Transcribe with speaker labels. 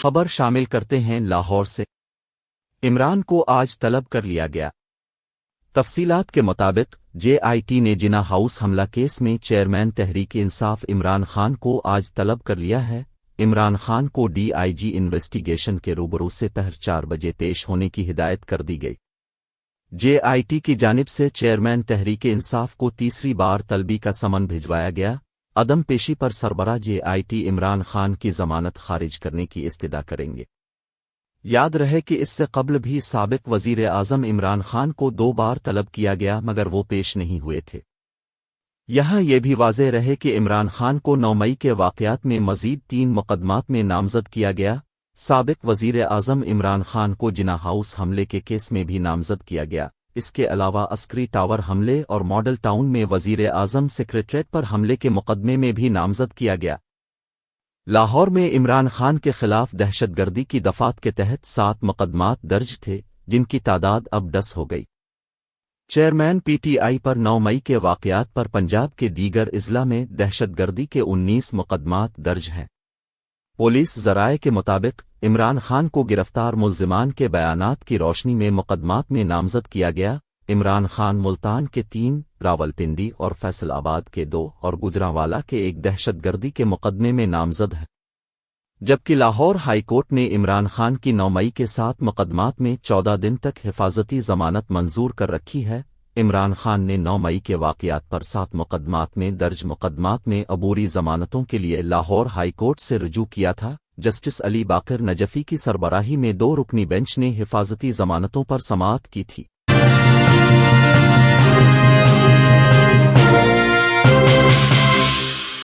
Speaker 1: خبر شامل کرتے ہیں لاہور سے۔ عمران کو آج طلب کر لیا گیا۔ تفصیلات کے مطابق JIT نے جناح ہاؤس حملہ کیس میں چیئرمین تحریک انصاف عمران خان کو آج طلب کر لیا ہے۔ عمران خان کو DIG انویسٹیگیشن کے روبرو سے پہر 4 بجے پیش ہونے کی ہدایت کر دی گئی۔ JIT کی جانب سے چیئرمین تحریک انصاف کو تیسری بار طلبی کا سمن بھجوایا گیا۔ عدم پیشی پر سربراہ JIT عمران خان کی ضمانت خارج کرنے کی استدعا کریں گے۔ یاد رہے کہ اس سے قبل بھی سابق وزیر اعظم عمران خان کو 2 بار طلب کیا گیا مگر وہ پیش نہیں ہوئے تھے۔ یہاں یہ بھی واضح رہے کہ عمران خان کو 9 مئی کے واقعات میں مزید 3 مقدمات میں نامزد کیا گیا۔ سابق وزیر اعظم عمران خان کو جناح ہاؤس حملے کے کیس میں بھی نامزد کیا گیا۔ اس کے علاوہ عسکری ٹاور حملے اور ماڈل ٹاؤن میں وزیر اعظم سیکریٹریٹ پر حملے کے مقدمے میں بھی نامزد کیا گیا۔ لاہور میں عمران خان کے خلاف دہشت گردی کی دفعات کے تحت 7 مقدمات درج تھے، جن کی تعداد اب 10 ہو گئی۔ چیئرمین PTI پر 9 مئی کے واقعات پر پنجاب کے دیگر اضلاع میں دہشت گردی کے 19 مقدمات درج ہیں۔ پولیس ذرائع کے مطابق عمران خان کو گرفتار ملزمان کے بیانات کی روشنی میں مقدمات میں نامزد کیا گیا۔ عمران خان ملتان کے 3، راولپنڈی اور فیصل آباد کے 2 اور گجرانوالہ کے 1 دہشت گردی کے مقدمے میں نامزد ہیں، جبکہ لاہور ہائی کورٹ نے عمران خان کی 9 مئی کے 7 مقدمات میں 14 دن تک حفاظتی ضمانت منظور کر رکھی ہے۔ عمران خان نے 9 مئی کے واقعات پر 7 مقدمات میں درج مقدمات میں عبوری ضمانتوں کے لیے لاہور ہائی کورٹ سے رجوع کیا تھا۔ جسٹس علی باقر نجفی کی سربراہی میں 2 رکنی بینچ نے حفاظتی ضمانتوں پر سماعت کی تھی۔